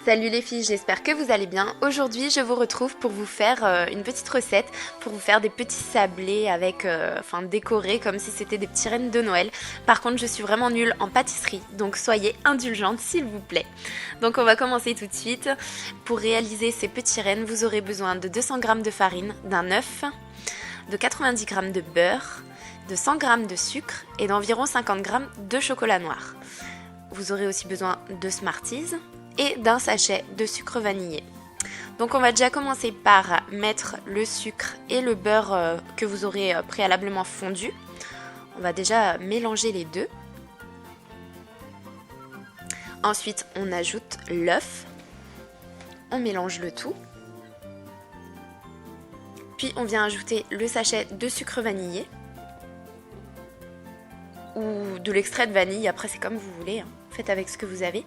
Salut les filles, j'espère que vous allez bien. Aujourd'hui, je vous retrouve pour vous faire une petite recette, pour vous faire des petits sablés avec, décorés comme si c'était des petits rennes de Noël. Par contre, je suis vraiment nulle en pâtisserie, donc soyez indulgentes s'il vous plaît. Donc on va commencer tout de suite. Pour réaliser ces petits rennes, vous aurez besoin de 200 g de farine, d'un œuf, de 90 g de beurre, de 100 g de sucre et d'environ 50 g de chocolat noir. Vous aurez aussi besoin de Smarties et d'un sachet de sucre vanillé. Donc on va déjà commencer par mettre le sucre et le beurre que vous aurez préalablement fondu. On va déjà mélanger les deux. Ensuite on ajoute l'œuf. On mélange le tout. Puis on vient ajouter le sachet de sucre vanillé. Ou de l'extrait de vanille, après c'est comme vous voulez, hein. Faites avec ce que vous avez.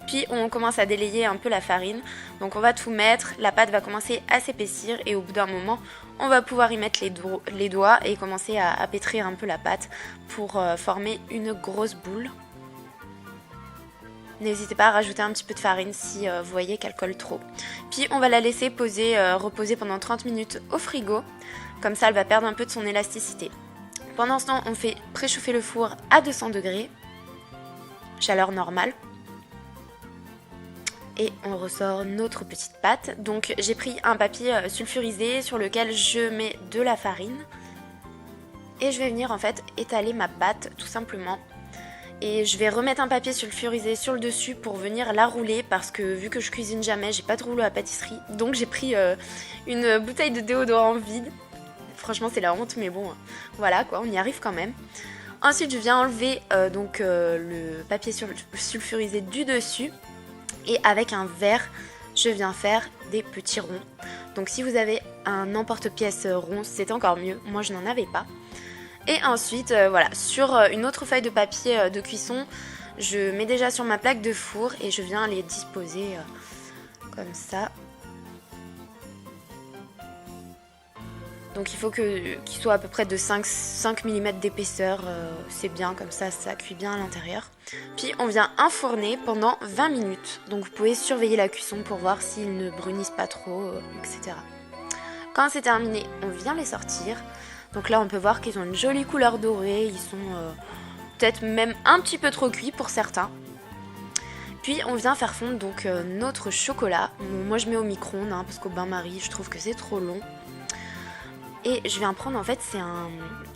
Puis on commence à délayer un peu la farine, donc on va tout mettre, la pâte va commencer à s'épaissir et au bout d'un moment on va pouvoir y mettre les doigts et commencer à pétrir un peu la pâte pour former une grosse boule. N'hésitez pas à rajouter un petit peu de farine si vous voyez qu'elle colle trop. Puis on va la laisser reposer pendant 30 minutes au frigo, comme ça elle va perdre un peu de son élasticité. Pendant ce temps, on fait préchauffer le four à 200 degrés, chaleur normale. Et on ressort notre petite pâte. Donc j'ai pris un papier sulfurisé sur lequel je mets de la farine. Et je vais venir en fait étaler ma pâte tout simplement. Et je vais remettre un papier sulfurisé sur le dessus pour venir la rouler parce que vu que je cuisine jamais, j'ai pas de rouleau à pâtisserie. Donc j'ai pris une bouteille de déodorant vide. Franchement c'est la honte mais bon voilà quoi, on y arrive quand même. Ensuite je viens enlever le papier sulfurisé du dessus et avec un verre je viens faire des petits ronds. Donc si vous avez un emporte-pièce rond c'est encore mieux, moi je n'en avais pas. Et ensuite voilà, sur une autre feuille de papier de cuisson je mets déjà sur ma plaque de four et je viens les disposer comme ça. Donc il faut qu'il soit à peu près de 5 mm d'épaisseur, c'est bien, comme ça cuit bien à l'intérieur. Puis on vient enfourner pendant 20 minutes, donc vous pouvez surveiller la cuisson pour voir s'ils ne brunissent pas trop, etc. Quand c'est terminé, on vient les sortir. Donc là on peut voir qu'ils ont une jolie couleur dorée, ils sont peut-être même un petit peu trop cuits pour certains. Puis on vient faire fondre donc notre chocolat. Moi je mets au micro-ondes parce qu'au bain-marie je trouve que c'est trop long. Et je viens prendre, en fait,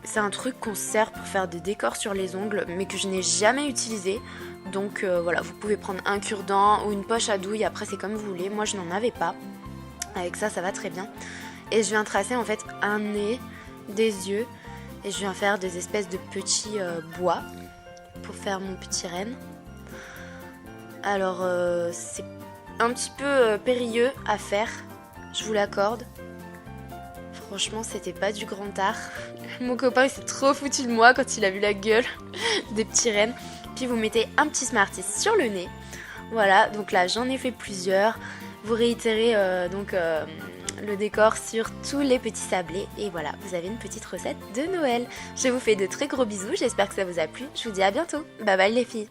c'est un truc qu'on sert pour faire des décors sur les ongles, mais que je n'ai jamais utilisé. Donc voilà, vous pouvez prendre un cure-dent ou une poche à douille, après c'est comme vous voulez. Moi je n'en avais pas. Avec ça, ça va très bien. Et je viens tracer en fait un nez, des yeux, et je viens faire des espèces de petits bois pour faire mon petit renne. Alors c'est un petit peu périlleux à faire, je vous l'accorde. Franchement, c'était pas du grand art. Mon copain, il s'est trop foutu de moi quand il a vu la gueule des petits rennes. Puis vous mettez un petit Smarties sur le nez. Voilà, donc là, j'en ai fait plusieurs. Vous réitérez le décor sur tous les petits sablés. Et voilà, vous avez une petite recette de Noël. Je vous fais de très gros bisous. J'espère que ça vous a plu. Je vous dis à bientôt. Bye bye les filles.